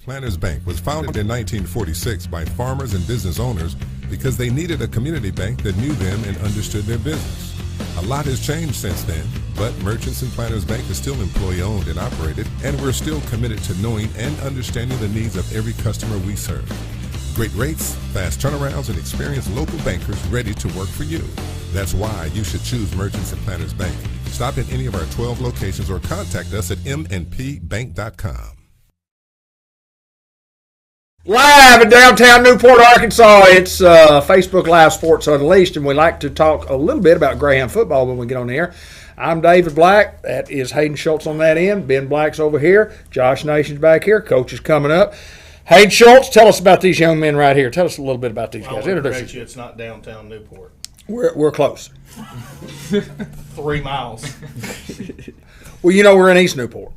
Planters Bank was founded in 1946 by farmers and business owners because they needed a community bank that knew them and understood their business. A lot has changed since then, but Merchants and Planters Bank is still employee-owned and operated, and we're still committed to knowing and understanding the needs of every customer we serve. Great rates, fast turnarounds, and experienced local bankers ready to work for you. That's why you should choose Merchants and Planters Bank. Stop at any of our 12 locations or contact us at mnpbank.com. Live in downtown Newport, Arkansas, it's Facebook Live Sports Unleashed, and we like to talk a little bit about Greyhound football when we get on the air. I'm David Black. That is Hayden Schultz on that end. Ben Black's over here. Josh Nation's back here. Coach is coming up. Hayden Schultz, tell us about these young men right here. Tell us a little bit about these guys. Introduce you. It's not downtown Newport. We're close. 3 miles. Well, you know we're in East Newport.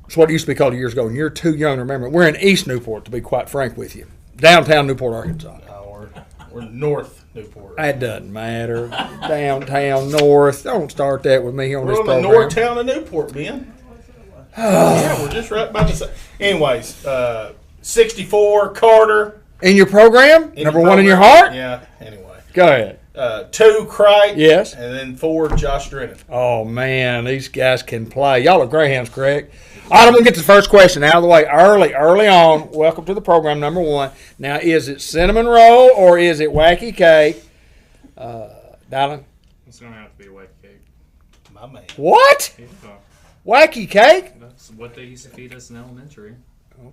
It's what it used to be called years ago, and you're too young to remember. We're in East Newport, to be quite frank with you. Downtown Newport, Arkansas. No, we're North Newport. That doesn't matter. Downtown, North. Don't start that with me on this program. We're on the North Town of Newport, Ben. Yeah, we're just right by the side. Anyways, 64, Carter. In your program? Number one in your heart? Yeah, anyway. Go ahead. 2, Crichton. Yes. And then 4, Josh Drennan. Oh, man, these guys can play. Y'all are Greyhounds, correct? All right, I'm going to get the first question out of the way early on. Welcome to the program, number one. Now, is it cinnamon roll or is it wacky cake? Dylan? It's going to have to be a wacky cake. My man. What? Yeah. Wacky cake? That's what they used to feed us in elementary.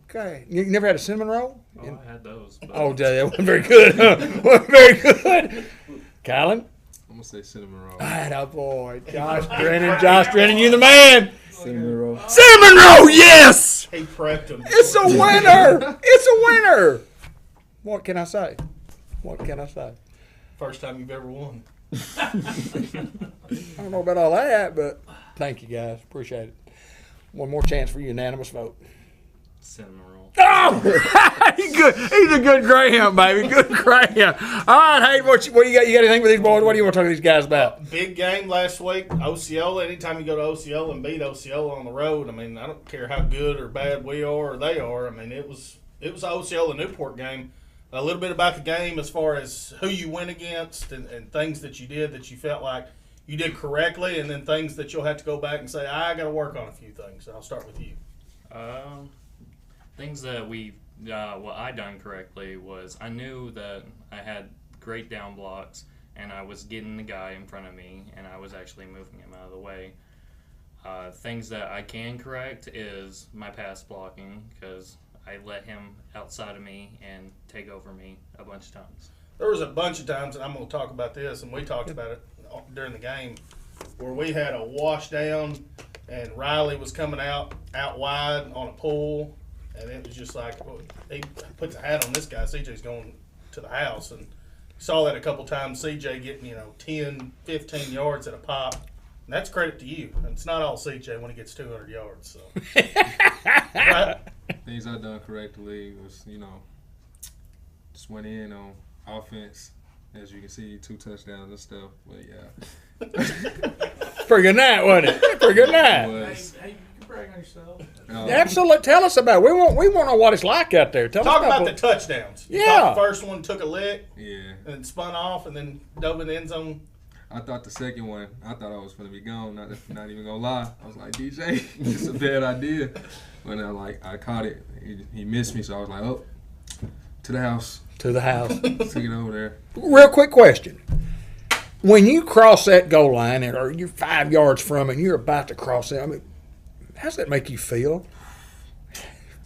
Okay. You never had a cinnamon roll? Oh, I had those. But Oh, that wasn't very good. Wasn't very good. Kylan? I'm going to say cinnamon roll. Atta boy. Josh Drennan, you the man. Cinnamon roll. Cinnamon roll, yes! He prepped him. It's a winner. It's a winner. What can I say? First time you've ever won. I don't know about all that, but thank you, guys. Appreciate it. One more chance for unanimous vote. cinnamon roll. Oh, he's good. He's a good Greyhound, baby. Good Greyhound. All right, hey, what you got? You got anything with these boys? What do you want to talk to these guys about? Big game last week. Osceola. Anytime you go to Osceola and beat Osceola on the road, I mean, I don't care how good or bad we are or they are. I mean, it was Osceola Newport game. A little bit about the game as far as who you went against and things that you did that you felt like you did correctly, and then things that you'll have to go back and say, I got to work on a few things. I'll start with you. Things that what I done correctly was I knew that I had great down blocks, and I was getting the guy in front of me, and I was actually moving him out of the way. Things that I can correct is my pass blocking, because I let him outside of me and take over me a bunch of times. There was a bunch of times, and I'm going to talk about this, and we talked about it during the game, where we had a wash down, and Riley was coming out wide on a pull, and it was just like, well, he puts a hat on this guy. CJ's going to the house, and saw that a couple times. CJ getting 10, 15 yards at a pop. And that's credit to you. And it's not all CJ when he gets 200 yards. So, right? Things I done correctly was, just went in on offense. As you can see, 2 touchdowns and stuff. But yeah, Pretty good night, wasn't it? Pretty good night. Hey, you can brag on yourself. Absolutely. Tell us about it. We want to know what it's like out there. Tell Talk us about the touchdowns. You Yeah. thought the first one took a lick yeah. and spun off and then dove in the end zone. I thought the second one, I thought I was going to be gone. Not even going to lie. I was like, DJ, it's a bad idea. When I caught it, he missed me, so I was like, oh, to the house. To the house. Took it over there. Real quick question. When you cross that goal line, or you're 5 yards from it, and you're about to cross it, how does that make you feel?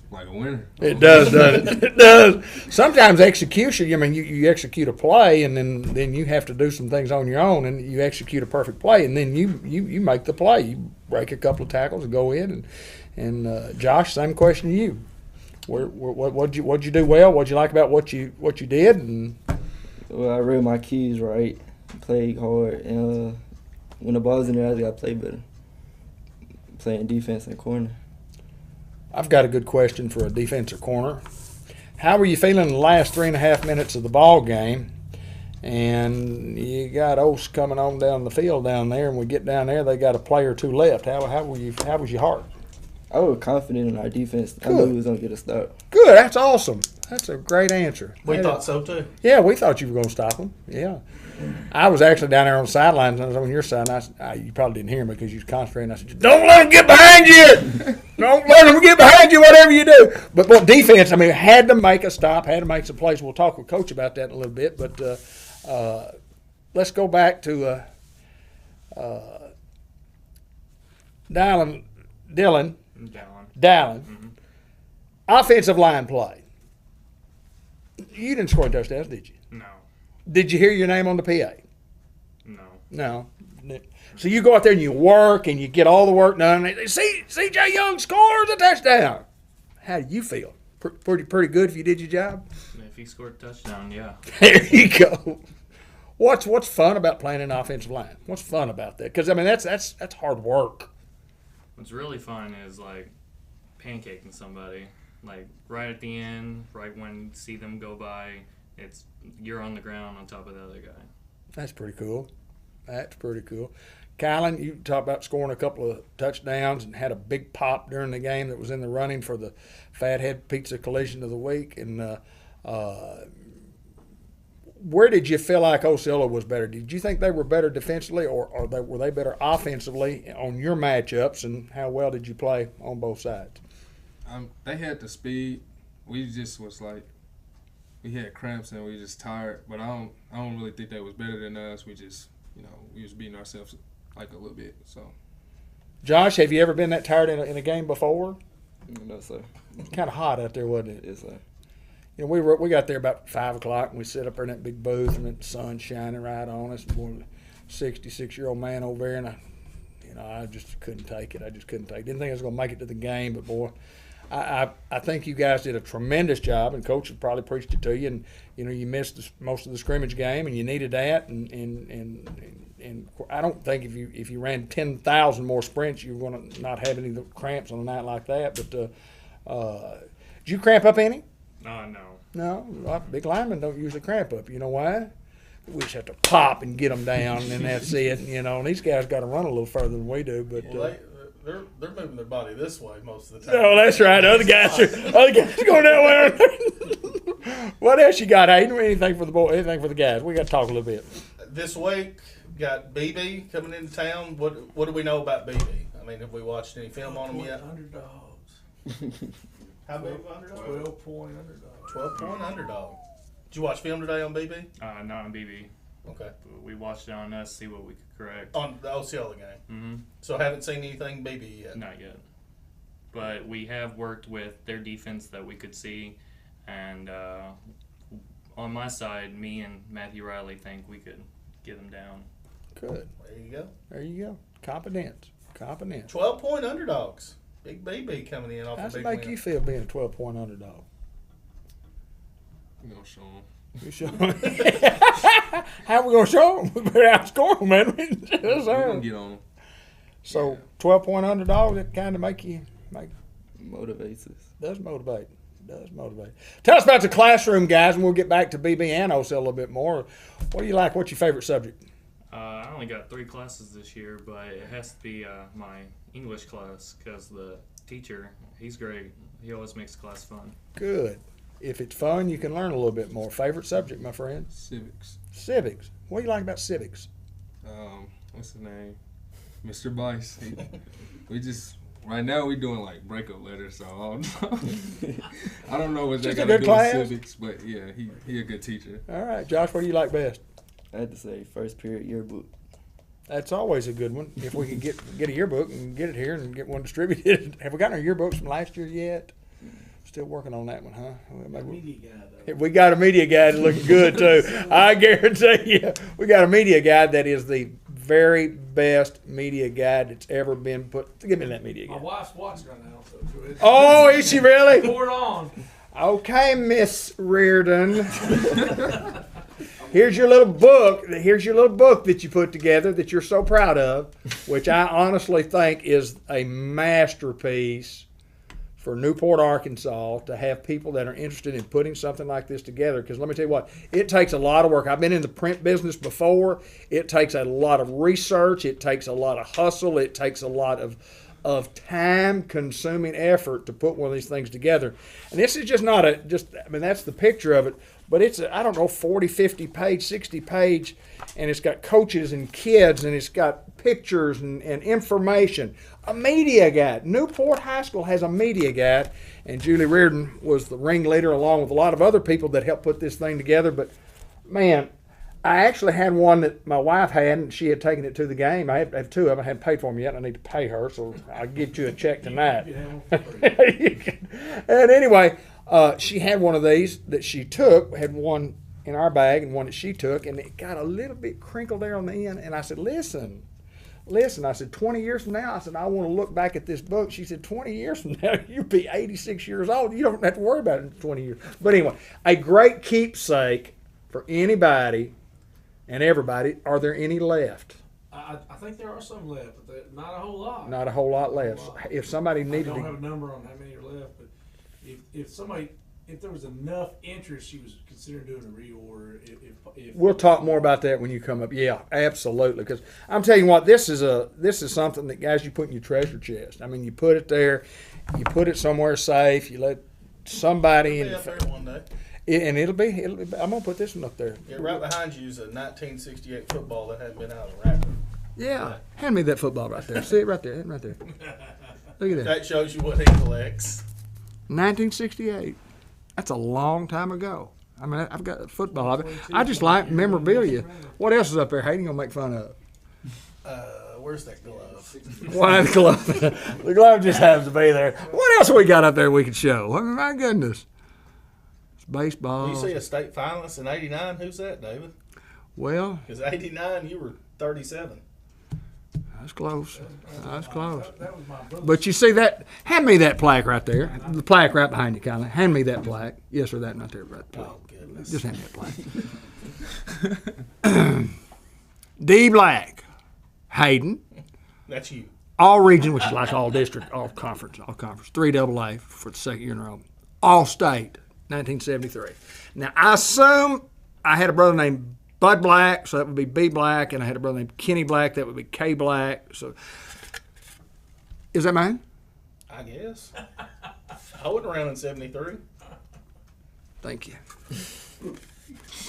Like a winner. It does, doesn't it? It does. Sometimes execution, you execute a play, and then you have to do some things on your own, and you execute a perfect play, and then you make the play. You break a couple of tackles and go in. And Josh, same question to you. What'd you do well? What'd you like about what you did? And Well, I read my keys right, played hard, and when the ball's in there, I just got to play better. Playing defense and corner. I've got a good question for a defensive corner. How were you feeling the last 3.5 minutes of the ball game? And you got Oaks coming on down the field down there, and we get down there, they got a play or two left. How was your heart? I was confident in our defense. I Good. knew we was gonna get a stop. Good. That's awesome. That's a great answer. We That thought is- so too. Yeah, we thought you were going to stop them. Yeah. I was actually down there on the sidelines. I was on your side. And you probably didn't hear me because you was concentrating. I said, "Don't let them get behind you. Don't let them get behind you. Whatever you do." But defense, I mean, had to make a stop. Had to make some plays. We'll talk with Coach about that in a little bit. But let's go back to Dylan. Down. Offensive line play. You didn't score touchdowns, did you? No. Did you hear your name on the PA? No. No. So you go out there and you work and you get all the work done. And they say, CJ Young scores a touchdown. How do you feel? Pretty good if you did your job? If he scored a touchdown, yeah. There you go. What's fun about playing an offensive line? What's fun about that? Because, I mean, that's hard work. What's really fun is like pancaking somebody. Like right at the end, right when you see them go by, you're on the ground on top of the other guy. That's pretty cool. That's pretty cool. Kylan, you talked about scoring a couple of touchdowns and had a big pop during the game that was in the running for the Fathead Pizza Collision of the Week. And where did you feel like Osceola was better? Did you think they were better defensively, or were they better offensively on your matchups? And how well did you play on both sides? They had the speed. We just was like, we had cramps and we just tired. But I don't really think they was better than us. We just, we was beating ourselves like a little bit. So, Josh, have you ever been that tired in a game before? No, sir. It's kind of hot out there, wasn't it? Yes, sir. We got there about 5 o'clock and we sit up there in that big booth and the sun's shining right on us. Boy, 66-year-old man over there, and I just couldn't take it. Didn't think I was going to make it to the game, but boy, I think you guys did a tremendous job, and Coach has probably preached it to you. And you missed most of the scrimmage game, and you needed that. And I don't think if you ran 10,000 more sprints, you're going to not have any of the cramps on a night like that. But did you cramp up any? No. No, big linemen don't usually cramp up. You know why? We just have to pop and get them down, and that's it. And these guys got to run a little further than we do. But they're moving their body this way most of the time. no, that's right. Other guys are going that way. What else you got, Hayden? Anything for the boy? Anything for the guys? We got to talk a little bit. This week, got BB coming into town. What do we know about BB? I mean, have we watched any film on him yet? Underdogs. How big of underdog? 12-point underdog. 12-point underdog. Did you watch film today on BB? Not on BB. Okay. We watched it on us, see what we could correct. On the Osceola game. Mm-hmm. So haven't seen anything BB yet. Not yet. But we have worked with their defense that we could see, and on my side, me and Matthew Riley think we could get them down. Good. There you go. Competence. 12-point underdogs. Big BB coming in off How a does it big make win. you feel being a 12-point underdog? we're going to show them. You show How we gonna show them? We better outscore them, man. Yes, We're sir. going to get on them. So 12-point underdog, that kind of Motivates us. does motivate. Tell us about the classroom, guys, and we'll get back to BB and OSL a little bit more. What do you like? What's your favorite subject? I only got 3 classes this year, but it has to be my English class because the teacher, he's great. He always makes the class fun. Good. If it's fun, you can learn a little bit more. Favorite subject, my friend? Civics. Civics. What do you like about civics? What's his name? Mr. Bice. Right now we doing like breakup letters, so I don't know what they Just a got to good do class? with civics, but yeah, he a good teacher. All right, Josh, what do you like best? I had to say first period yearbook. That's always a good one. If we can get a yearbook and get it here and get one distributed. Have we gotten our yearbooks from last year yet? Still working on that one, huh? Well, maybe Media guy, though. we got a media guide looking good too. I guarantee you, we got a media guide that is the very best media guide that's ever been put. Give me that media My guide. wife's watching right now, so go ahead. Oh, is she really? Pour it on. Okay, Miss Reardon. Here's your little book. Here's your little book that you put together that you're so proud of, which I honestly think is a masterpiece for Newport, Arkansas, to have people that are interested in putting something like this together. Because let me tell you what, it takes a lot of work. I've been in the print business before. It takes a lot of research. It takes a lot of hustle. It takes a lot of of time-consuming effort to put one of these things together. And this is just not that's the picture of it, but it's I don't know, 40, 50 page, 60 page, and it's got coaches and kids, and it's got pictures and information. A media guide. Newport High School has a media guide, and Julie Reardon was the ringleader along with a lot of other people that helped put this thing together. But, man, I actually had one that my wife had, and she had taken it to the game. I have two of them. I hadn't paid for them yet. I need to pay her, so I'll get you a check tonight. And anyway, she had one of these that she took, had one in our bag and one that she took, and it got a little bit crinkled there on the end. And I said, listen, I said, 20 years from now, I said, I want to look back at this book. She said, 20 years from now, you'll be 86 years old. You don't have to worry about it in 20 years. But anyway, a great keepsake for anybody and everybody. Are there any left? I think there are some left, but not a whole lot. Not a whole lot left. If somebody I needed don't to, have a number on how many are left, but if there was enough interest, she was considering doing a reorder. If we'll talk more about that when you come up. Yeah, absolutely. Because I'm telling you what, this is something that, guys, you put in your treasure chest. I mean, you put it there, you put it somewhere safe, you let somebody It'll in. be up there one day. And it'll be. I'm gonna put this one up there. Yeah, right behind you is a 1968 football that hadn't been out of the wrapper. Yeah, hand me that football right there. See it right there, right there. Look at that. That shows you what he collects. 1968. That's a long time ago. I mean, I've got football. I just like memorabilia. What else is up there? Hayden gonna make fun of? Where's that glove? Why the glove? The glove just happens to be there. What else we got up there we could show? I mean, my goodness. It's baseball. You see a state finalist in '89? Who's that, David? Well, Because '89, you were 37. that's close. That's close. that was my brother. But you see that? Hand me that plaque right there. The plaque right behind you, kindly. Hand me that plaque. Yes, sir, that right there. Right, please. Oh, goodness. Just hand me that plaque. D. Black, Hayden, That's you. all region, which is like all district, all conference, 3 AA for the second year in a row. All state, 1973. Now, I assume I had a brother named Bud Black, so that would be B Black, and I had a brother named Kenny Black, that would be K Black. So, is that mine? I guess. I wasn't around in '73. Thank you.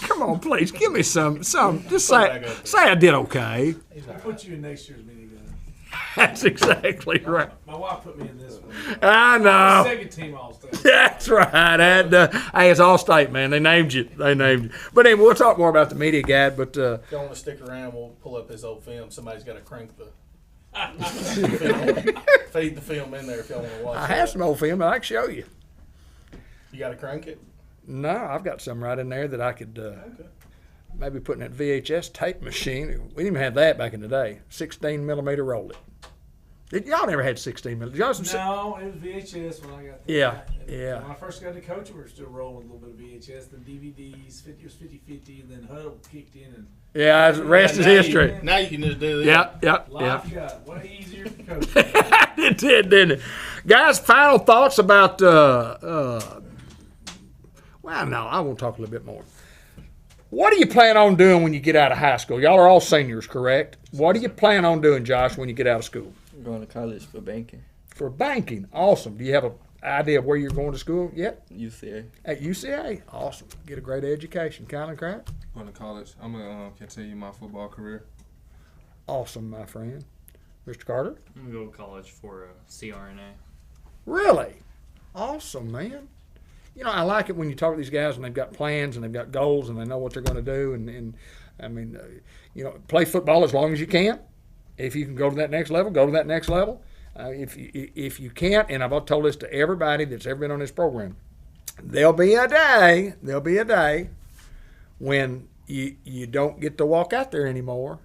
Come on, please, give me some. Just Put it say back up. say I did okay. We'll put you in next year's minigun. That's exactly right. My wife put me in this one. I know. Second team All-Star. That's right. And, hey, it's all state, man. They named you. But anyway, we'll talk more about the media guide. But If y'all want to stick around, we'll pull up his old film. Somebody's got to crank the feed the film in there if y'all want to watch I that. have some old film that I can show you. You got to crank it? No, I've got some right in there that I could Okay. maybe put in that VHS tape machine. We didn't even have that back in the day. 16 millimeter roll it. Y'all never had 16 millimeter. Y'all some No, it was VHS when I got there. Yeah, And yeah. When I first got to coaching, we were still rolling a little bit of VHS, then DVDs, it was 50-50, and then Huddle kicked in, and Yeah, the rest is Now you- history. Now you can just do this. Yep. life got way easier for coaching. It did, didn't it? Guys, final thoughts about, well, no, I want to talk a little bit more. What do you plan on doing when you get out of high school? Y'all are all seniors, correct? What do you plan on doing, Josh, when you get out of school? I'm going to college for banking. For banking, awesome. Do you have an idea of where you're going to school yet? UCA. At UCA, awesome. Get a great education. Kylan Crab, Going to college. I'm gonna continue my football career. awesome, my friend. Mr. Carter, I'm going to go to college for a CRNA. really? Awesome, man. You know, I like it when you talk to these guys and they've got plans and they've got goals and they know what they're going to do. And I mean, you know, play football as long as you can. If you can go to that next level, go to that next level. If you can't, and I've told this to everybody that's ever been on this program, there'll be a day when you don't get to walk out there anymore.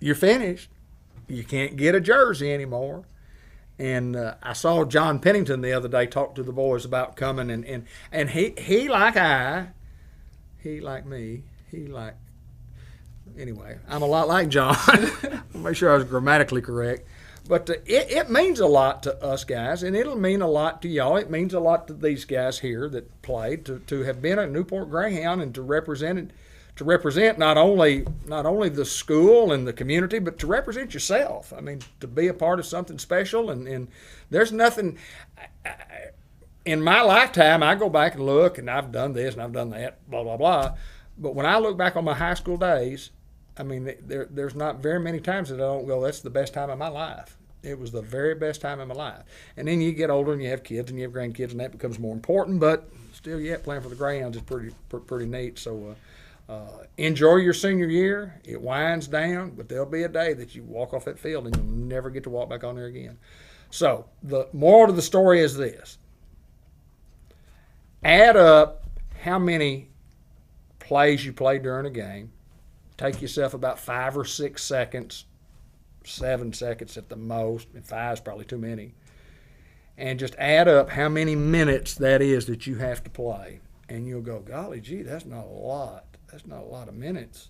You're finished. You can't get a jersey anymore. And I saw John Pennington the other day talk to the boys about coming, and he like me, anyway, I'm a lot like John. I'll make sure I was grammatically correct. But it means a lot to us guys, and it'll mean a lot to y'all. It means a lot to these guys here that played, to have been a Newport Greyhound and to represent it to represent not only the school and the community, but to represent yourself. I mean, to be a part of something special. And there's nothing in my lifetime. I go back and look, and I've done this and I've done that, blah blah blah. But when I look back on my high school days, I mean, there's not very many times that I don't go, that's the best time of my life. It was the very best time of my life. And then you get older and you have kids and you have grandkids, and that becomes more important. But still, yet playing for the Greyhounds is pretty neat. So enjoy your senior year. It winds down, but there'll be a day that you walk off that field and you'll never get to walk back on there again. So the moral of the story is this. Add up how many plays you play during a game. Take yourself about 5 or 6 seconds, 7 seconds at the most, and 5 is probably too many. And just add up how many minutes that is that you have to play. And you'll go, golly gee, that's not a lot. That's not a lot of minutes.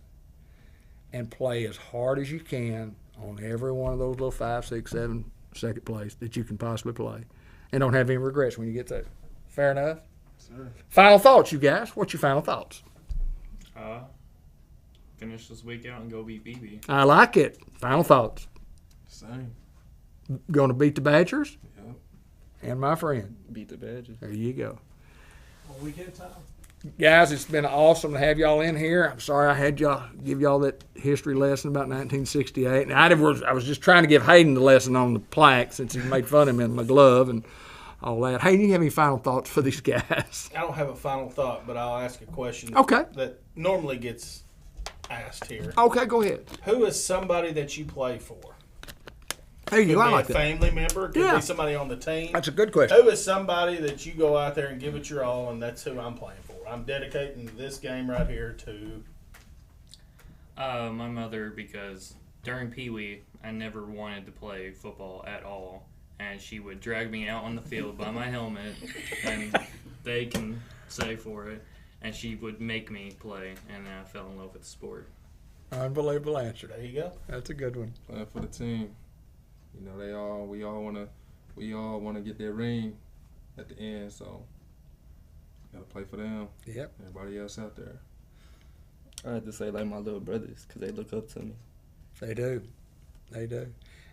And play as hard as you can on every one of those little 5, 6, 7 second plays that you can possibly play. And don't have any regrets when you get there. Fair enough? Sir. Final thoughts, you guys. What's your final thoughts? Finish this week out and go beat BB. I like it. Final thoughts. Same. Going to beat the Badgers? Yep. And my friend. Beat the Badgers. There you go. On weekend time. Guys, it's been awesome to have y'all in here. I'm sorry I had y'all give y'all that history lesson about 1968. And I was just trying to give Hayden the lesson on the plaque since he made fun of me in my glove and all that. Hayden, do you have any final thoughts for these guys? I don't have a final thought, but I'll ask a question Okay. that normally gets asked here. Okay, go ahead. Who is somebody that you play for? There you Could go. I be like a that. family member. Could Yeah. be somebody on the team. That's a good question. Who is somebody that you go out there and give it your all, and that's who I'm playing for? I'm dedicating this game right here to. My mother, because during Pee Wee, I never wanted to play football at all. And she would drag me out on the field by my helmet, and they can say for it. And she would make me play, and then I fell in love with the sport. Unbelievable answer. There you go. That's a good one. Playing for the team. You know, we all wanna get their ring at the end, so gotta play for them. Yep. Everybody else out there. I had to say like my little brothers because they look up to me. They do. They do.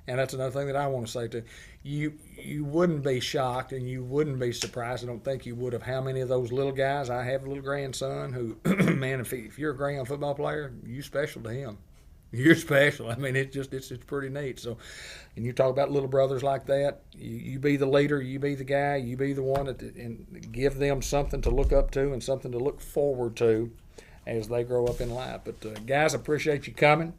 And that's another thing that I want to say too. You wouldn't be shocked and you wouldn't be surprised, I don't think you would, of how many of those little guys. I have a little grandson who, man, if you're a Greyhound football player, you special to him. You're special. I mean, it's pretty neat. So, and you talk about little brothers like that. You be the leader. You be the guy. You be the one and give them something to look up to and something to look forward to as they grow up in life. But guys, I appreciate you coming.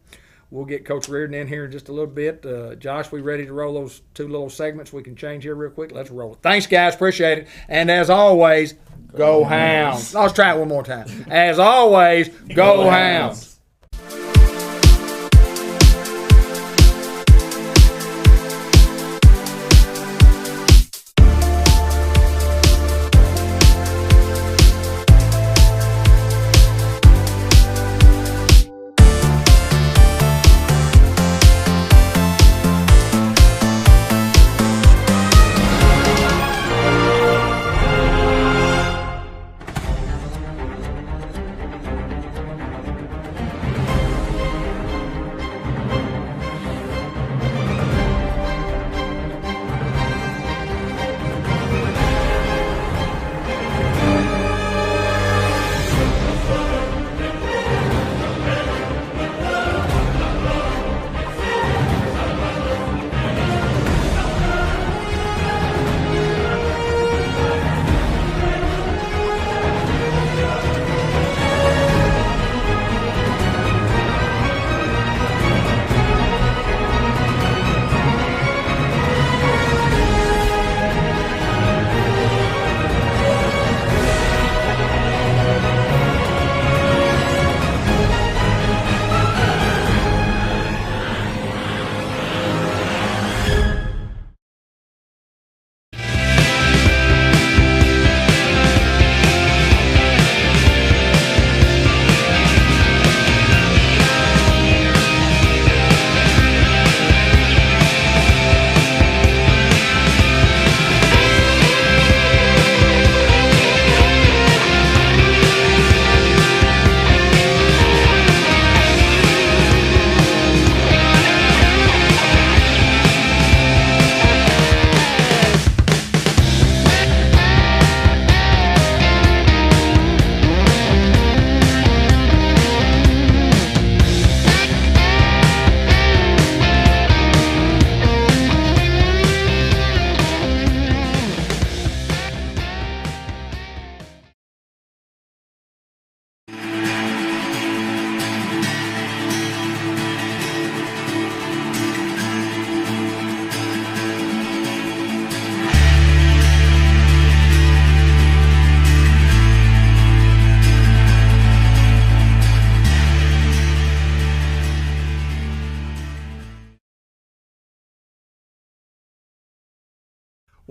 We'll get Coach Reardon in here in just a little bit. Josh, we ready to roll those 2 little segments? We can change here real quick. Let's roll it. Thanks, guys. Appreciate it. And as always, go Hounds. Let's try it one more time. As always, go Hounds.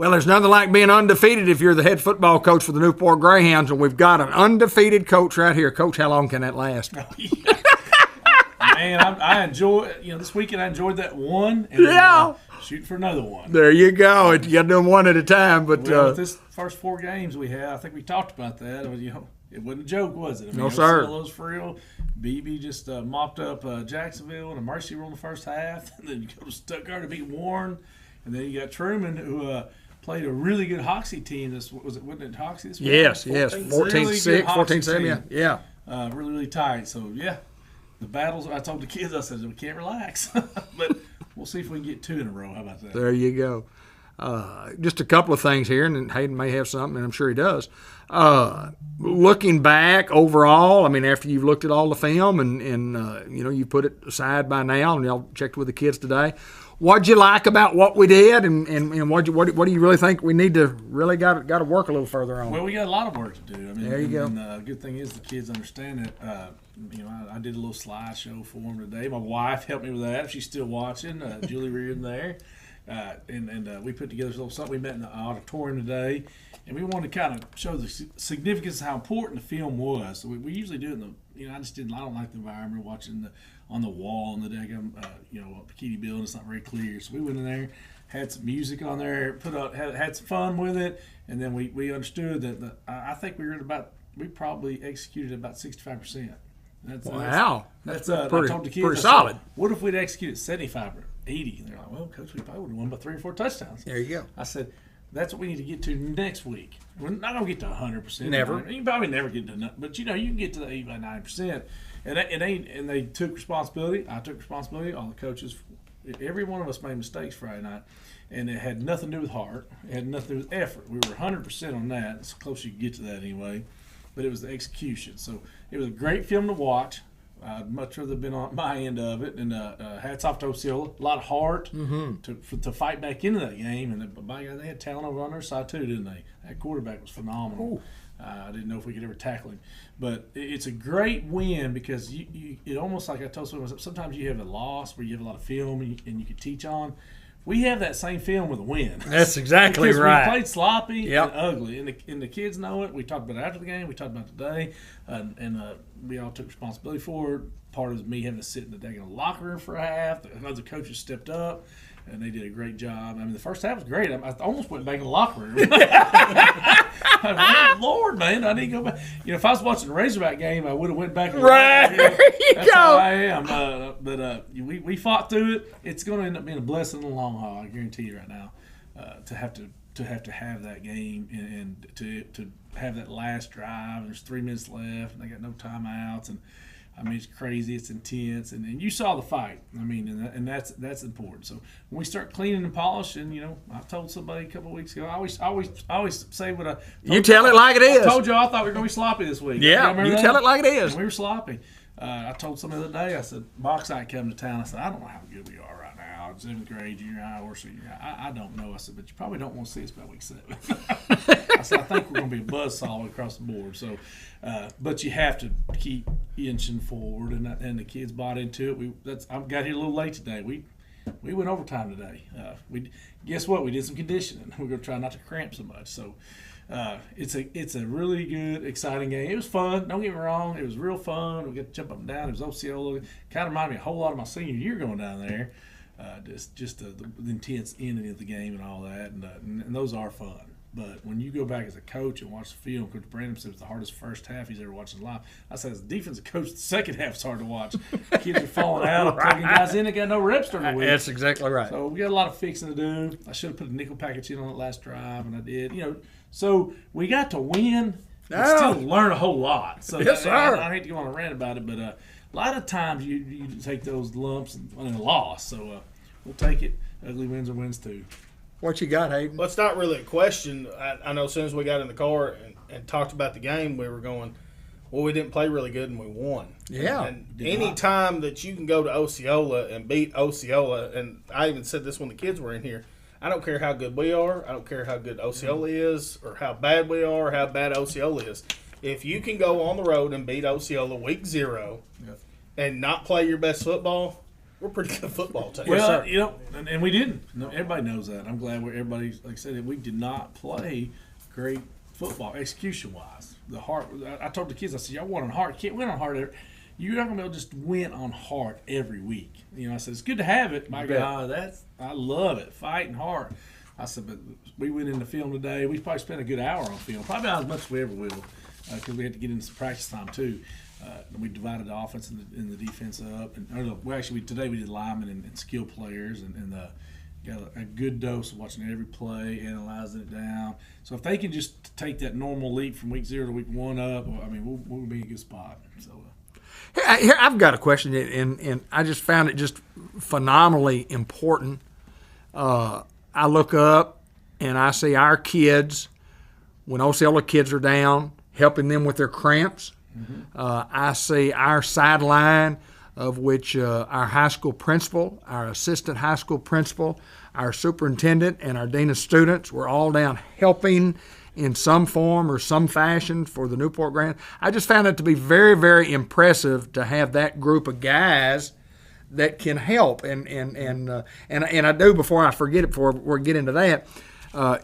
Well, there's nothing like being undefeated if you're the head football coach for the Newport Greyhounds, and we've got an undefeated coach right here. Coach, how long can that last? Man, I enjoy. This weekend I enjoyed that one. And shooting for another one. There you go. You got to do them one at a time. But with this first 4 games we had, I think we talked about that. It wasn't a joke, was it? No, sir. Those for real. BB just mopped up Jacksonville and a mercy rule in the first half. And then you go to Stuttgart to beat Warren. And then you got Truman, who played a really good Hoxie team. Wasn't it Hoxie this week? Yes. 14-6, 14-7, yeah. Really, really tight. So, yeah, the battles, I told the kids, I said, we can't relax. But we'll see if we can get 2 in a row. How about that? There you go. Just a couple of things here, and Hayden may have something, and I'm sure he does. Looking back overall, I mean, after you've looked at all the film and you put it aside by now, and y'all checked with the kids today, what'd you like about what we did, and what do you really think we need to really got to work a little further on? Well, we got a lot of work to do. I mean, there you go. And the good thing is the kids understand it. I did a little slideshow for them today. My wife helped me with that. She's still watching. Julie Reardon there. And we put together a little something. We met in the auditorium today, and we wanted to kind of show the significance of how important the film was. So we usually do it in the, I don't like the environment watching on the wall in the daggum, Kitty building. It's not very clear. So we went in there, had some music on there, had some fun with it, and then we understood that I think we probably executed about 65%. Wow. That's pretty, I told the kids, pretty solid. What if we'd executed 75 or 80? And they're like, well, Coach, we probably would have won by 3 or 4 touchdowns. There you go. I said, that's what we need to get to next week. We're not going to get to 100%. Never. You probably never get to nothing. But, you can get to the 8 by 9%. And they took responsibility. I took responsibility. All the coaches, every one of us made mistakes Friday night. And it had nothing to do with heart. It had nothing to do with effort. We were 100% on that. It's close as you can get to that anyway. But it was the execution. So it was a great film to watch. I'd much rather been on my end of it. And hats off to Osceola. A lot of heart to fight back into that game. And by God, they had talent over on their side too, didn't they? That quarterback was phenomenal. I didn't know if we could ever tackle him. But it's a great win because it almost like I told someone, sometimes you have a loss where you have a lot of film and you can teach on. We have that same film with a win. That's exactly because right. We played sloppy and ugly, and the kids know it. We talked about it after the game. We talked about it today, and we all took responsibility for it. Part of me having to sit in the dang locker room for a half. The other coaches stepped up, and they did a great job. I mean, the first half was great. I almost went back in the locker room. Oh, Lord, man, I need to go back. If I was watching the Razorback game, I would have went back. Right, there you That's go. how I am. But we fought through it. It's going to end up being a blessing in the long haul. I guarantee you right now. To have that game and to have that last drive. And there's 3 minutes left, and they got no timeouts. And I mean, it's crazy. It's intense, and you saw the fight. I mean, and that's important. So when we start cleaning and polishing, I told somebody a couple of weeks ago. I always say what I. You tell it like it is. I told you I thought we were going to be sloppy this week. Yeah, you tell it like it is. And we were sloppy. I told somebody the other day. I said, Bauxite come to town. I said, I don't know how good we are right now. 7th grade, junior high, or senior high. I don't know. I said, but you probably don't want to see us by week 7. I said, I think we're going to be a buzzsaw across the board. So, but you have to keep inching forward, and the kids bought into it. I got here a little late today. We went overtime today. Guess what? We did some conditioning. We're going to try not to cramp so much. So. It's a really good, exciting game. It was fun. Don't get me wrong. It was real fun. We got to jump up and down. It was Osceola. Kind of reminded me a whole lot of my senior year going down there. Just the intense ending of the game and all that. And those are fun. But when you go back as a coach and watch the film, Coach Brandon said it was the hardest first half he's ever watched in life. I said, as a defensive coach, the second half's hard to watch. Kids are falling out. Plugging guys in that got no reps during the week. That's exactly right. So we got a lot of fixing to do. I should have put a nickel package in on that last drive, and I did. So we got to win and still learn a whole lot. So yes, sir. I hate to go on a rant about it, but a lot of times you take those lumps and a loss. So we'll take it. Ugly wins are wins too. What you got, Hayden? Well, it's not really a question. I know as soon as we got in the car and talked about the game, we were going, well, we didn't play really good and we won. Yeah. And any time that you can go to Osceola and beat Osceola, and I even said this when the kids were in here, I don't care how good we are. I don't care how good Osceola is or how bad we are or how bad Osceola is. If you can go on the road and beat Osceola week 0 and not play your best football, we're a pretty good football team. Well, you know, and we didn't. No, everybody knows that. I'm glad everybody, like I said, we did not play great football execution-wise. The heart. I told the kids, I said, y'all won on heart. You can't win on heart. You're not going to be able to just win on heart every week. You know, I said, it's good to have it. My God, I love it. Fighting hard. I said, but we went into film today. We probably spent a good hour on film. Probably not as much as we ever will because we had to get into some practice time too. We divided the offense and the defense up. Today we did linemen and skill players and got a good dose of watching every play, analyzing it down. So if they can just take that normal leap from week 0 to week 1 up, I mean, we'll be in a good spot. So. Here, I've got a question, and I just found it just phenomenally important. I look up and I see our kids, when Osceola kids are down, helping them with their cramps. Mm-hmm. I see our sideline, of which our high school principal, our assistant high school principal, our superintendent, and our dean of students were all down helping in some form or some fashion for the Newport Grand. I just found it to be very, very impressive to have that group of guys that can help. And I do, before I forget it, before we get into that,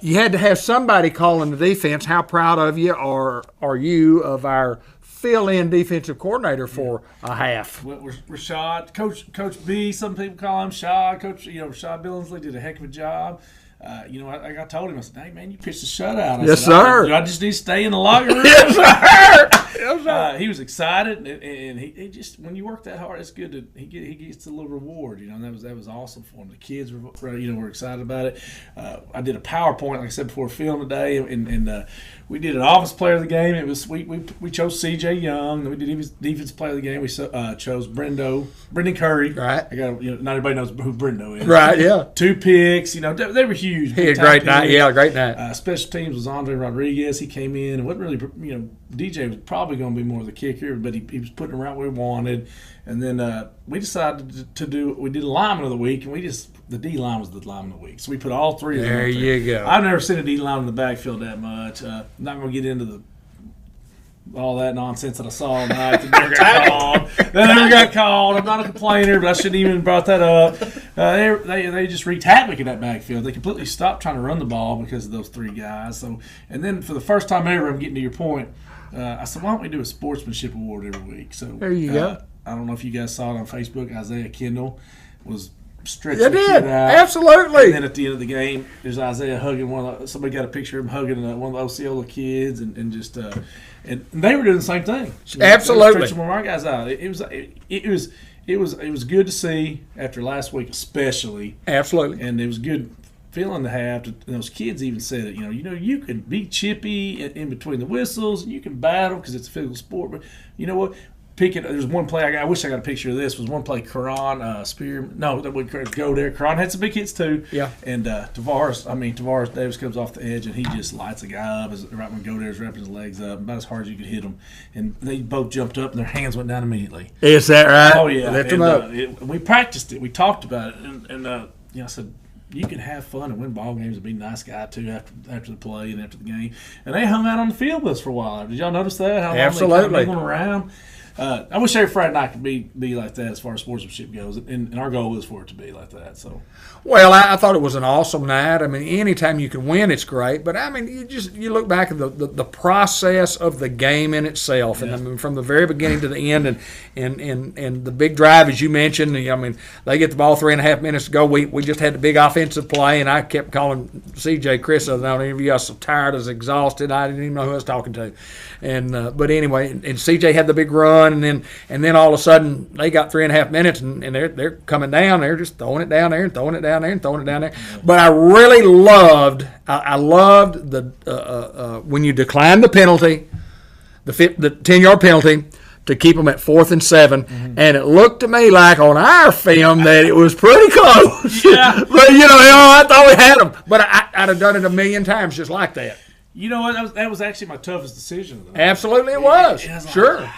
you had to have somebody calling the defense. How proud of you are you of our fill-in defensive coordinator for a half? Well, Rashad, Coach B, some people call him Rashad. Rashad Billingsley did a heck of a job. I told him, I said, hey, man, you pitched a shutout. Yes, sir. I just need to stay in the locker room. Yes, sir. Yes, sir. He was excited, and he just, when you work that hard, it's good to he gets a little reward, and that was awesome for him. The kids were excited about it. I did a PowerPoint, like I said before, film today, and we did an offense player of the game. It was we chose C.J. Young. We did defense player of the game. We chose Brendan Curry. Right. Not everybody knows who Brendo is. Right. Yeah. 2 picks. They were huge. He had a great night. Yeah, great night. Special teams was Andre Rodriguez. He came in and wasn't really, DJ was probably going to be more of the kicker, but he was putting him right where we wanted. And then we decided we did a lineman of the week, and the D line was the lineman of the week. So we put all 3 of them. There you go. I've never seen a D line in the backfield that much. I'm not going to get into all that nonsense that I saw tonight that never got called. I'm not a complainer, but I shouldn't even brought that up. They just wreaked havoc in that backfield. They completely stopped trying to run the ball because of those 3 guys. So, and then for the first time ever, I'm getting to your point. I said, why don't we do a sportsmanship award every week? So there you go. I don't know if you guys saw it on Facebook. Isaiah Kendall was stretching the kid out. Absolutely. And then at the end of the game, there's Isaiah hugging somebody got a picture of him hugging one of the Osceola kids, and just and they were doing the same thing. Absolutely. Stretching one of our guys out. It was good to see after last week, especially. Absolutely. And it was good feeling to have. Those kids even said it. You can be chippy in between the whistles, and you can battle because it's a physical sport. But you know what? There's one play I wish I got a picture of this. Was one play Karan Spear? No, that would go there. Karan had some big hits too. Yeah. And Tavares Davis comes off the edge and he just lights a guy up right when Godair's wrapping his legs up about as hard as you could hit him. And they both jumped up and their hands went down immediately. Is that right? Oh yeah. Lift them up. We practiced it. We talked about it. And I said, you can have fun and win ball games and be a nice guy too after the play and after the game. And they hung out on the field with us for a while. Did y'all notice that? How long Absolutely. they kind of around. I wish every Friday night could be like that as far as sportsmanship goes, and our goal is for it to be like that. So, well, I thought it was an awesome night. I mean, anytime you can win, it's great. But I mean, you look back at the process of the game in itself, and I mean, from the very beginning to the end, and the big drive as you mentioned. I mean, they get the ball 3.5 minutes to go. We just had the big offensive play, and I kept calling CJ Chris on the interview. I was so tired, I was exhausted. I didn't even know who I was talking to. And but anyway, and CJ had the big run. And then all of a sudden they got 3.5 minutes and they're coming down. They're just throwing it down there and throwing it down there and throwing it down there. But I really loved the when you declined the penalty, the 10-yard penalty, to keep them at 4th and 7, and it looked to me like on our film that it was pretty close. Yeah. But I thought we had them. But I'd have done it a million times just like that. You know what? That was actually my toughest decision. Absolutely, it was. Sure.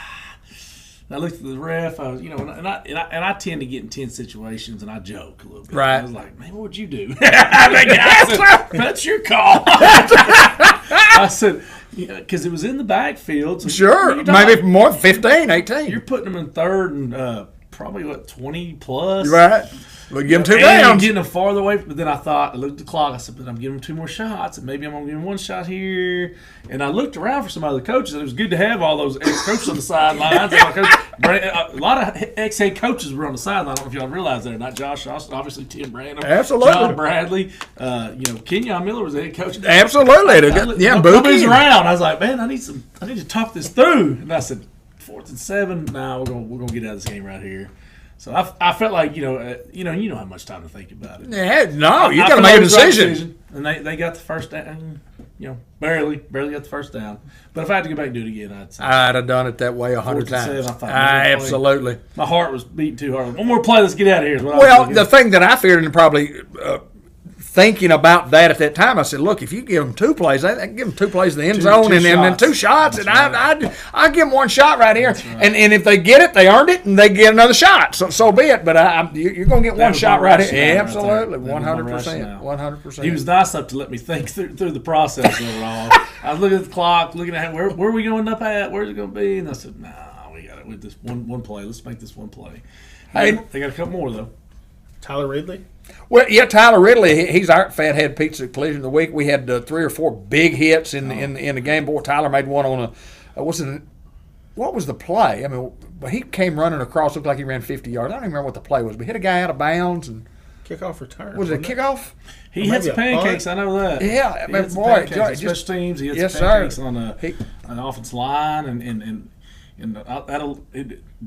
I looked at the ref. I was, and I tend to get in tense situations, and I joke a little bit. Right. I was like, "Man, what would you do?" That's your call. I said, because it was in the backfield. So sure, maybe more 15, 18. You're putting them in 3rd and probably, 20 plus. You're right. We'll give him 2 And downs. getting them farther away. But then I looked at the clock. I said, but I'm giving him 2 more shots, and maybe I'm going to give him 1 shot here. And I looked around for some other coaches, and it was good to have all those ex-coaches on the sidelines. A lot of ex-head coaches were on the sideline. I don't know if y'all realize that or not. Josh Austin, obviously Tim Branham, Absolutely. John Bradley, Kenyon Miller was the head coach. Absolutely. Nobody's around. I was like, man, I need to talk this through. And I said, 4th and 7. Nah, we're gonna get out of this game right here. So I felt like you don't have much time to think about it. Yeah, no, you I got to felt make a it was the right decision. And they got the first down. Barely got the first down. But if I had to go back and do it again, I'd say I'd have done it that way 100 4th and 7, times. I thought, Absolutely. my heart was beating too hard. One more play, let's get out of here. Is what I was Well, thinking. the thing that I feared, and probably thinking about that at that time, I said, look, if you give them 2 plays, I can give them 2 plays in the end zone two and then shots. 2 shots, That's and I give them 1 shot right here. That's right. And if they get it, they earned it, and they get another shot. So be it. But you're going to get 1 was shot my right rationale here. right Absolutely, there. That was my rationale. 100%. He was nice enough to let me think through the process of it all. I was looking at the clock, looking at where are we going up at? Where's it going to be? And I said, nah, we got it with this one play. Let's make this 1 play. Hey. They got a couple more though. Tyler Ridley. Well, yeah, Tyler Ridley, he's our Fathead Pizza Collision of the Week. We had 3 or 4 big hits in the game. Boy, Tyler made one on what was the play? I mean, he came running across, looked like he ran 50 yards. I don't even remember what the play was, but hit a guy out of bounds. And Kickoff return. was it a kickoff? He Or had maybe some a pancakes. I know that. Yeah, I He mean, had some boy, pancakes on just- special teams. He had yes, some pancakes sir. on an offensive line, and that'll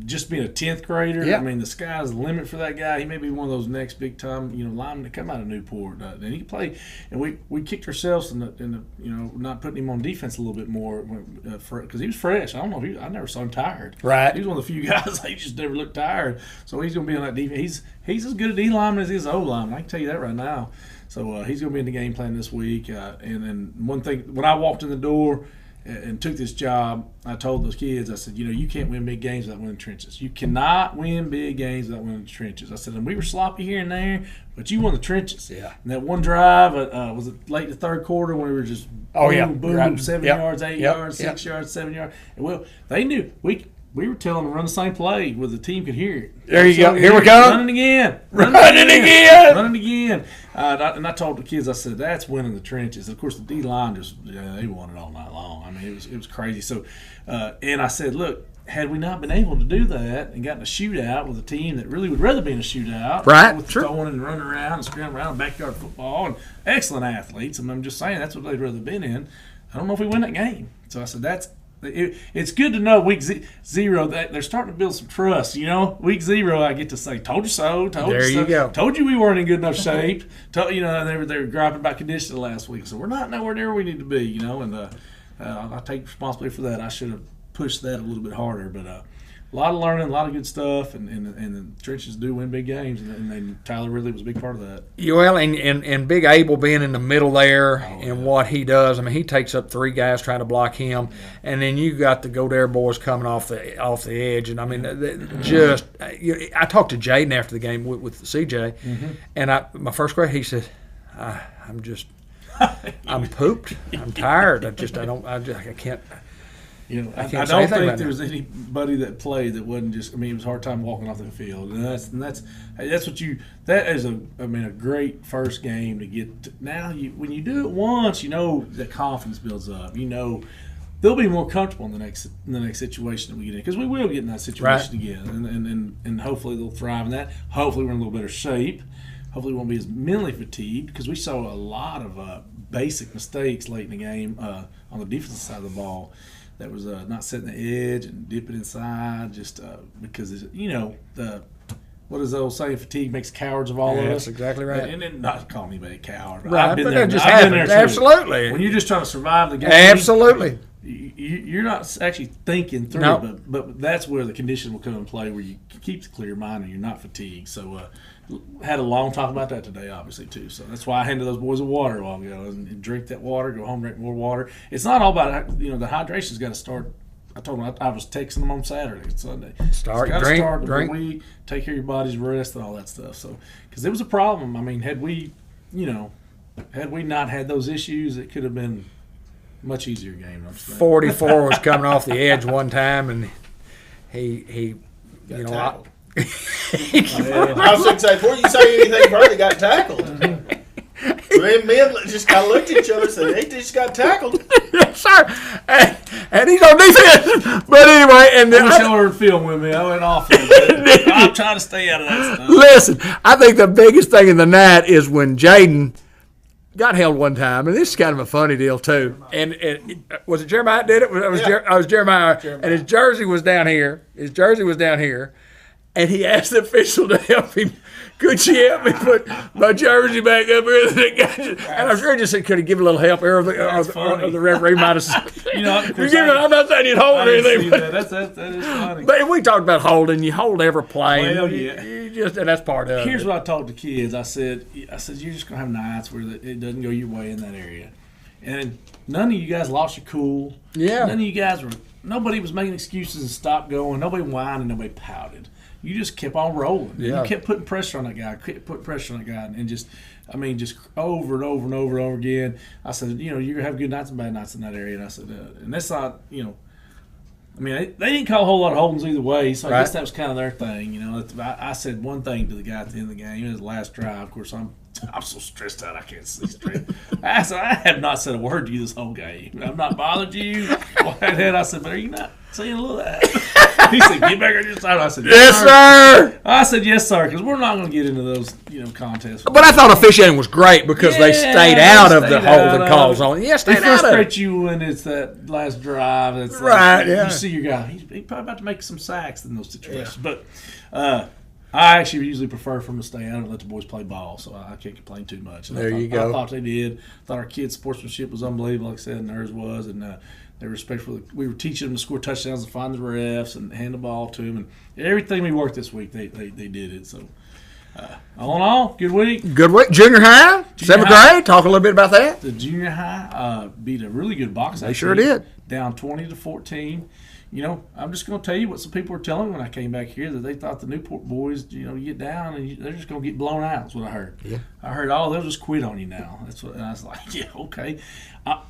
just being a 10th grader. Yeah. I mean, the sky's the limit for that guy. He may be one of those next big time linemen that come out of Newport. And he can play. And we kicked ourselves in the not putting him on defense a little bit more because he was fresh. I don't know. I never saw him tired. Right. He was one of the few guys he just never looked tired. So he's going to be on that defense. He's as good a D lineman as he is an O lineman. I can tell you that right now. So he's going to be in the game plan this week. And then one thing, when I walked in the door and took this job, I told those kids, I said, you can't win big games without winning trenches. You cannot win big games without winning the trenches. I said, and we were sloppy here and there, but you won the trenches. Yeah. And that one drive, was it late in the 3rd quarter when we were just boom, Right. 7 Yep. yards, 8 Yep. yards, Yep. 6 yards, 7 yards. And well, they knew we were telling them to run the same play where the team could hear it. There you So go. Here we go. Running again. Running again. Running again. And I told the kids, I said, that's winning the trenches. Of course, the D line they won it all night long. I mean, it was crazy. So, and I said, look, had we not been able to do that and gotten a shootout with a team that really would rather be in a shootout, Right, with true. throwing and running around and scrambling around backyard football and excellent athletes, and I'm just saying that's what they'd rather been in. I don't know if we win that game. So I said, it's good to know week 0 that they're starting to build some trust. Week 0, I get to say, "Told you so." There you go. Told you we weren't in good enough shape. They were griping about conditioning last week, so we're not nowhere near where we need to be. And I take responsibility for that. I should have pushed that a little bit harder, but a lot of learning, a lot of good stuff, and the trenches do win big games, and Tyler Ridley was a big part of that. Well, and Big Abel being in the middle there and what he does, I mean, he takes up 3 guys trying to block him, and then you got the Go-Dare boys coming off the edge, and I mean, I talked to Jaden after the game with CJ, and my first grade, he said, I'm pooped, I'm tired, I can't. I can't say don't anything think about there was anybody that played that wasn't just. I mean, it was a hard time walking off the field, and that's what you. That is a great first game to get. Now, when you do it once, that confidence builds up. They'll be more comfortable in the next situation that we get in, because we will get in that situation again, and hopefully they'll thrive in that. Hopefully we're in a little better shape. Hopefully we won't be as mentally fatigued, because we saw a lot of basic mistakes late in the game on the defensive side of the ball. That was not setting the edge and dipping inside, just because what is the old saying? Fatigue makes cowards of all of us. That's exactly right. And then not calling anybody a coward. Right, I've been but there. that just I've been happens. there too. Absolutely. When you're just trying to survive the game, Absolutely. you're not actually thinking through. No. But that's where the condition will come into play, where you keep the clear mind and you're not fatigued. So. Had a long talk about that today, obviously, too. So that's why I handed those boys a water a while ago, and drink that water, go home, drink more water. It's not all about, the hydration's got to start. I told them I was texting them on Saturday and Sunday. Start the week, take care of your body's rest and all that stuff. So, because it was a problem. I mean, had we not had those issues, it could have been a much easier game. 44 was coming off the edge one time, and he Got tackled. I was going to say, before you say anything further, got tackled. Me and men just kind of looked at each other and said, he just got tackled. Yes, sir. And he's on defense. But anyway, and then I wish y'all were film with me. I went off a little bit. I'm trying to stay out of that stuff. listen, I think the biggest thing in the night is when Jaden got held one time, and this is kind of a funny deal too. And was it Jeremiah that did it? It was Jeremiah, and his jersey was down here. And he asked the official to help him. Could you help me put my jersey back up here? And I'm sure he just said, could he give a little help here? Or the referee might have said, I'm not saying you'd hold or anything. That is funny. But we talked about holding. You hold every play. Well, yeah. And that's part of it. Here's what I told the kids. I said, you're just going to have nights where it doesn't go your way in that area. And none of you guys lost your cool. Yeah. None of you guys nobody was making excuses and stopped going. Nobody whined and nobody pouted. You just kept on rolling. Yeah. You kept putting pressure on that guy, and just over and over and over and over again. I said, you're going to have good nights and bad nights in that area. And I said, and that's not, they didn't call a whole lot of holdings either way, so I guess that was kind of their thing. I said one thing to the guy at the end of the game. It was the last drive. Of course, I'm so stressed out I can't see straight. I said, I have not said a word to you this whole game. I've not bothered you. I said, but are you not saying a little of that? He said, get back on your side. I said, yes, sir. I said, yes, sir, because we're not going to get into those, contests. But I thought officiating was great because they stayed out of the holding calls on it. Yeah, stayed out of it. It frustrates you when it's that last drive. It's right, You see your guy. He's probably about to make some sacks in those situations. Yeah. But I actually usually prefer for them to stay out and let the boys play ball, so I can't complain too much. And you go. I thought they did. I thought our kids' sportsmanship was unbelievable, like I said, and theirs was. And they were respectful. We were teaching them to score touchdowns and find the refs and hand the ball to them. And everything we worked this week, they did it. So, all in all, good week. Good week. Junior high, 7th grade. Talk a little bit about that. The junior high beat a really good box. They sure did. Down 20-14. I'm just going to tell you what some people were telling me when I came back here, that they thought the Newport boys, you get down and they're just going to get blown out. That's what I heard. Yeah. I heard, they'll just quit on you now. And I was like, yeah, okay.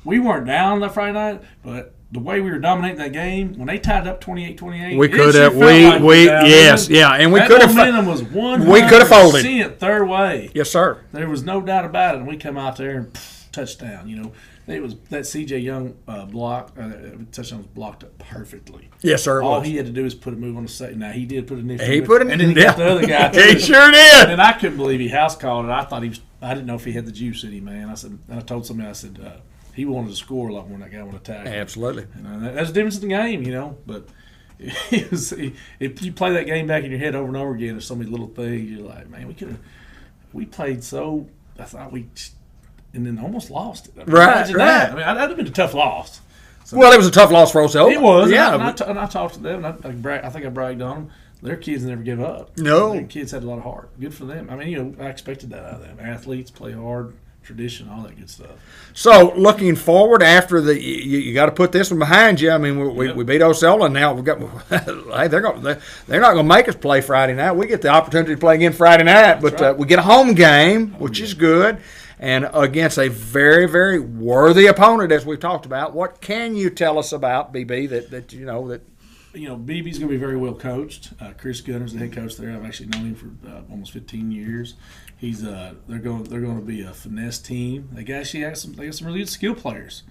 We weren't down that Friday night, but the way we were dominating that game, when they tied up 28-28, we could have. And we could have. Momentum was 100% we could have folded their way. Yes, sir. There was no doubt about it. And we come out there and touchdown. It was that C.J. Young block. Touchdown was blocked up perfectly. Yes, sir. All he had to do is put a move on the second. Now he did put a nifty. He put a and then he got the other guy. He sure did. And I couldn't believe he house called it. I thought I didn't know if he had the juice in him, man. I told somebody. I said he wanted to score a lot more than that guy wanted to tackle. Absolutely. And that's the difference in the game, But if you play that game back in your head over and over again, there's so many little things. You're like, man, we played so. I thought and then almost lost it. Right. That. That'd have been a tough loss. So, it was a tough loss for Osceola. It was. Yeah. And I talked to them. And I think I bragged on them. Their kids never give up. No. Their kids had a lot of heart. Good for them. I expected that out of them. Athletes play hard, tradition, all that good stuff. So, looking forward after you got to put this one behind you. We beat Osceola, and now we've got. Hey, they're not going to make us play Friday night. We get the opportunity to play again Friday night, but we get a home game, which is good. And against a very, very worthy opponent, as we've talked about. What can you tell us about BB that BB's going to be very well coached. Chris Gunner's the head coach there. I've actually known him for almost 15 years. They're going to be a finesse team. They got some really good skill players.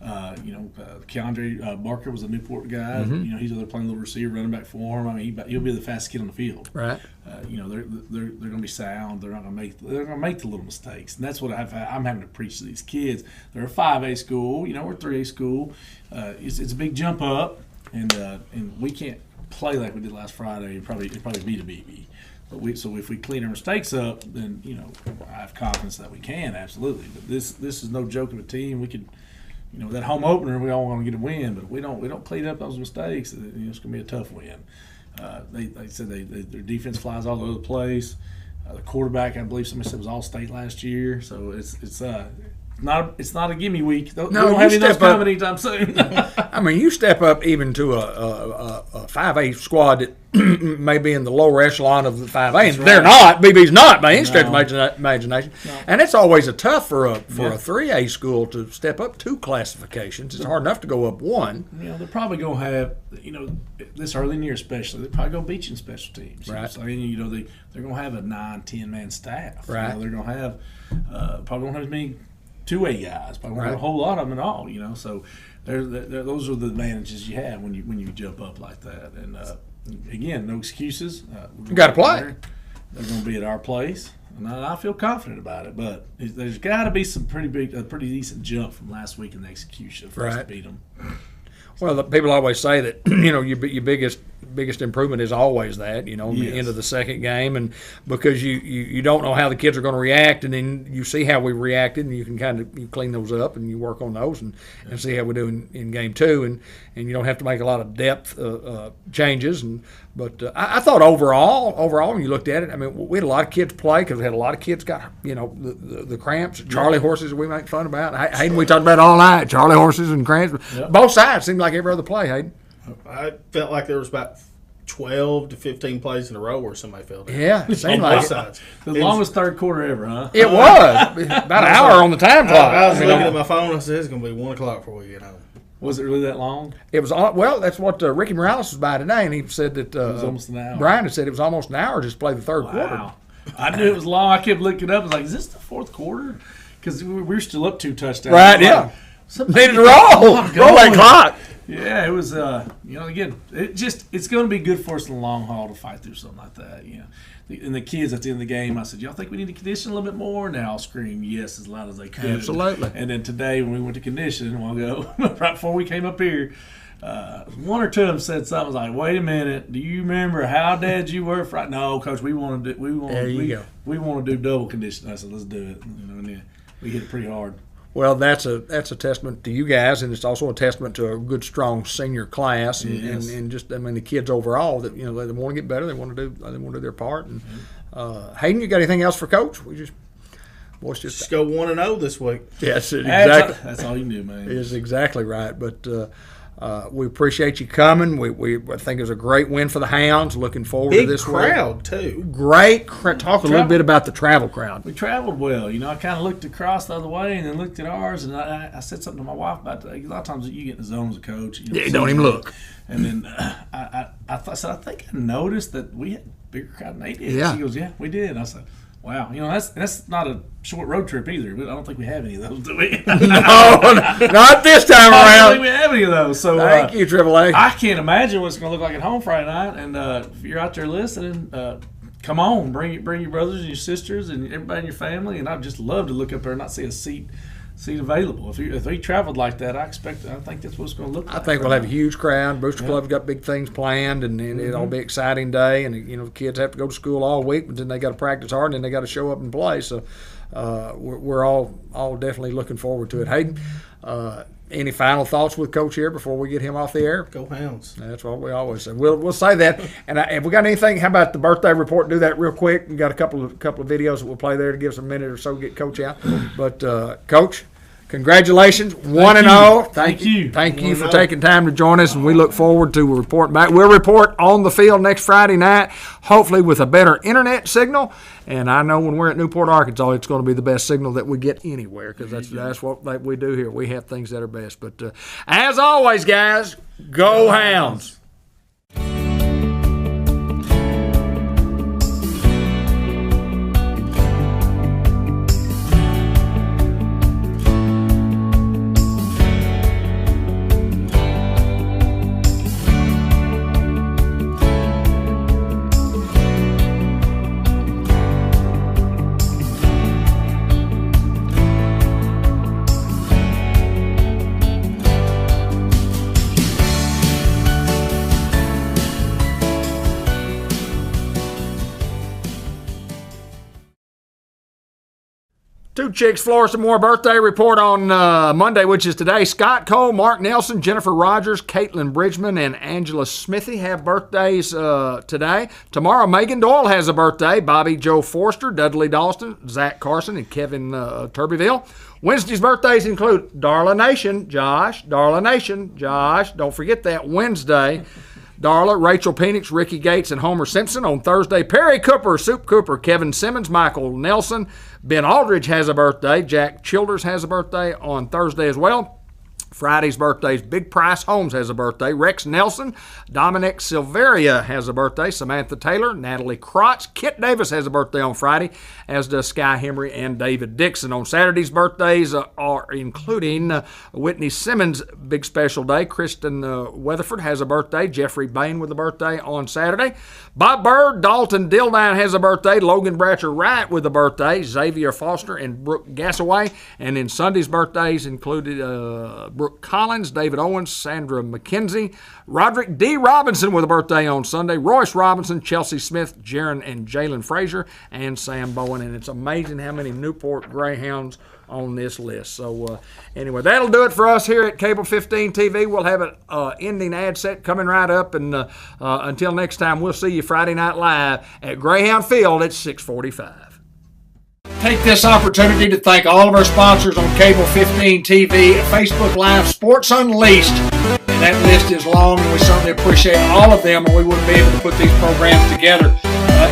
Keandre Barker was a Newport guy. Mm-hmm. He's either playing a little receiver, running back for him. He'll be the fastest kid on the field. Right. They're going to be sound. They're going to make the little mistakes, and that's what I'm having to preach to these kids. They're a 5A school. We're a 3A school. It's a big jump up, and we can't play like we did last Friday. It'd probably beat a BB. So if we clean our mistakes up, then I have confidence that we can absolutely. But this is no joke of a team. We could. That home opener, we all want to get a win, but we don't clean up those mistakes. It's going to be a tough win. They said their defense flies all over the place. The quarterback, I believe somebody said, was all state last year. So it's It's not a gimme week. We No, don't you have any of those step up. coming anytime soon. I mean, you step up even to a 5A squad that may be in the lower echelon of the 5A, and they're not. BB's not by any stretch of imagination. And it's always a tough for a 3A school to step up 2 classifications. It's hard enough to go up 1. They're probably going to have, this early in the year especially, they're probably going to beat you in special teams. Right. So, they're going to have a 9-10 man staff. Right. They're going to have, probably won't have as many 2A guys, but Right. a whole lot of them at all. So those are the advantages you have when you jump up like that. And again, no excuses. You got to play. They're going to be at our place, and I feel confident about it. But there's got to be some pretty decent jump from last week in the execution for us to beat them. Well, people always say that your biggest improvement is always that the end of the second game, and because you don't know how the kids are going to react, and then you see how we reacted, and you can you clean those up and you work on those and see how we do in game 2, and you don't have to make a lot of depth changes. But I thought overall when you looked at it, I mean, we had a lot of kids play because we had a lot of kids got the cramps, Charlie horses we make fun about. Hayden, we talked about all night, Charlie horses and cramps. Yep. Both sides seemed like every other play, Hayden. I felt like there was about 12 to 15 plays in a row where somebody fell down. Yeah, it seemed On like both sides. The longest third quarter ever, huh? it was about an hour on the time clock. I was looking at my phone. I said, it's going to be 1 o'clock before we get home. Was it really that long? It was well. That's what Ricky Morales was by today, and he said that It was almost an hour. Brian had said it was almost an hour just to play the third quarter. Wow. I knew it was long. I kept looking up. I was like, is this the fourth quarter? Because we were still up 2 touchdowns. Right? Yeah. Needed to roll that clock. Yeah, it was. Again, it's going to be good for us in the long haul to fight through something like that. And the kids at the end of the game, I said, y'all think we need to condition a little bit more? And they all scream yes as loud as they could. Absolutely. And then today when we went to condition a while ago, right before we came up here, 1 or 2 of them said something. I was like, wait a minute, do you remember how dead you were? No, Coach, we want to do double condition. I said, let's do it. And then we hit it pretty hard. Well, that's a testament to you guys, and it's also a testament to a good, strong senior class, and just the kids overall that they want to get better. They want to do their part. And Hayden, you got anything else for Coach? Just go 1-0 this week. Yes, exactly. That's all you can do, man. Is exactly right. But we appreciate you coming. I think it was a great win for the Hounds. Looking forward to this crowd too. Great. Talk a little bit about the travel crowd. We traveled well. I kind of looked across the other way and then looked at ours, and I said something to my wife about that. A lot of times you get in the zone as a coach. You don't even look. And then I think I noticed that we had a bigger crowd than they did. Yeah. She goes, yeah, we did. And I said, wow, that's not a short road trip either. I don't think we have any of those, do we? No, not this time I don't around. think we have any of those. So Thank you, Triple A. I can't imagine what it's going to look like at home Friday night. And if you're out there listening, come on, bring your brothers and your sisters and everybody in your family. And I'd just love to look up there and not see a seat available. If we traveled like that, I think that's what it's going to look like. I think we'll have a huge crowd. Booster Club's got big things planned, and it'll be an exciting day. And the kids have to go to school all week, but then they got to practice hard, and then they got to show up and play. So we're all definitely looking forward to it. Hayden, any final thoughts with Coach here before we get him off the air? Go Hounds. That's what we always say. We'll say that. And if we got anything, how about the birthday report? Do that real quick. We got a couple of videos that we'll play there to give us a minute or so to get Coach out. But Coach, congratulations, 1-0. Thank you for taking time to join us, and we look forward to reporting back. We'll report on the field next Friday night, hopefully with a better internet signal. And I know when we're at Newport, Arkansas, it's going to be the best signal that we get anywhere, because that's what we do here. We have things that are best. But as always, guys, go Hounds. Two Chicks Florida Moore birthday report on Monday, which is today. Scott Cole, Mark Nelson, Jennifer Rogers, Caitlin Bridgman, and Angela Smithy have birthdays today. Tomorrow, Megan Doyle has a birthday. Bobby Joe Forster, Dudley Dawson, Zach Carson, and Kevin Turbyville. Wednesday's birthdays include Darla Nation, Josh. Darla Nation, Josh. Don't forget that Wednesday. Darla, Rachel Penix, Ricky Gates, and Homer Simpson. On Thursday, Perry Cooper, Soup Cooper, Kevin Simmons, Michael Nelson. Ben Aldridge has a birthday. Jack Childers has a birthday on Thursday as well. Friday's birthdays, Big Price Holmes has a birthday. Rex Nelson, Dominic Silveria has a birthday. Samantha Taylor, Natalie Crotch. Kit Davis has a birthday on Friday, as does Sky Henry and David Dixon. On Saturday's birthdays are including Whitney Simmons' big special day. Kristen Weatherford has a birthday. Jeffrey Bain with a birthday on Saturday. Bob Bird, Dalton Dildine has a birthday. Logan Bratcher Wright with a birthday. Xavier Foster and Brooke Gassaway. And then Sunday's birthdays included Brooke Collins, David Owens, Sandra McKenzie, Roderick D. Robinson with a birthday on Sunday, Royce Robinson, Chelsea Smith, Jaron and Jalen Frazier, and Sam Bowen. And it's amazing how many Newport Greyhounds on this list. So anyway, that'll do it for us here at Cable 15 TV. We'll have an ending ad set coming right up. And until next time, we'll see you Friday Night Live at Greyhound Field at 6:45. Take this opportunity to thank all of our sponsors on Cable 15 TV, Facebook Live, Sports Unleashed. And that list is long, and we certainly appreciate all of them, or we wouldn't be able to put these programs together.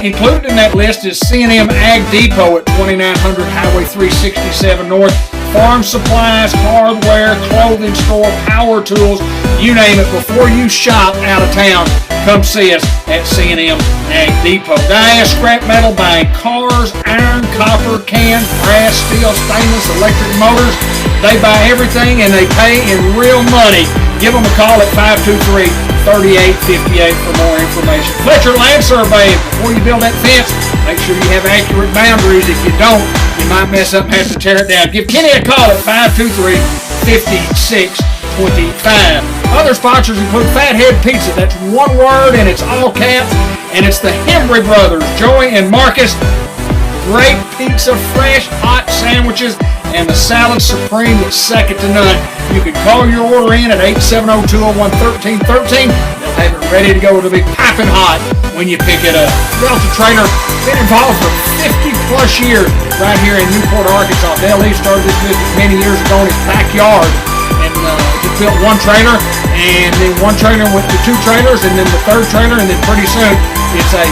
Included in that list is C&M Ag Depot at 2900 Highway 367 North. Farm supplies, hardware, clothing store, power tools, you name it. Before you shop out of town, come see us at C&M Ag Depot. Dias Scrap Metal, buying cars, iron, copper, cans, brass, steel, stainless, electric motors. They buy everything and they pay in real money. Give them a call at 523-3858 for more information. Fletcher Land Surveying. Before you build that fence, make sure you have accurate boundaries. If you don't, you might mess up and have to tear it down. Give Kenny a call at 523-5625. Other sponsors include Fathead Pizza. That's one word and it's all caps. And it's the Henry Brothers, Joey and Marcus. Great pizza, fresh, hot sandwiches, and the salad supreme that's second to none. You can call your order in at 870-201-1313. They'll have it ready to go. It'll be piping hot when you pick it up. Delta Trailer, been involved for 50-plus years right here in Newport, Arkansas. Dale Lee started this business many years ago in his backyard. And he built one trailer, and then one trailer went to two trailers, and then the third trailer, and then pretty soon it's a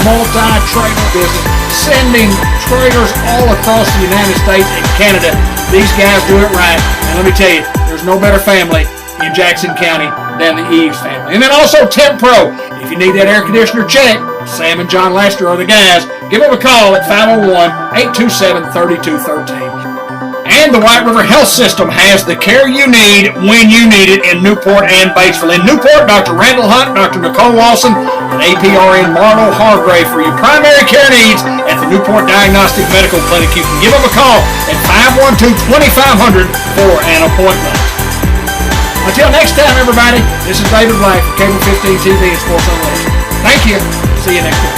multi-trailer business, sending trailers all across the United States and Canada. These guys do it right, and let me tell you, there's no better family in Jackson County than the Eves family. And then also Temp Pro. If you need that air conditioner check, Sam and John Laster are the guys. Give them a call at 501-827-3213. And the White River Health System has the care you need when you need it in Newport and Batesville. In Newport, Dr. Randall Hunt, Dr. Nicole Lawson, and APRN Marlo Hargrave for your primary care needs at the Newport Diagnostic Medical Clinic. You can give them a call at 512-2500 for an appointment. Until next time, everybody, this is David Black for Cable 15 TV and Sports Unleashed. Thank you. See you next week.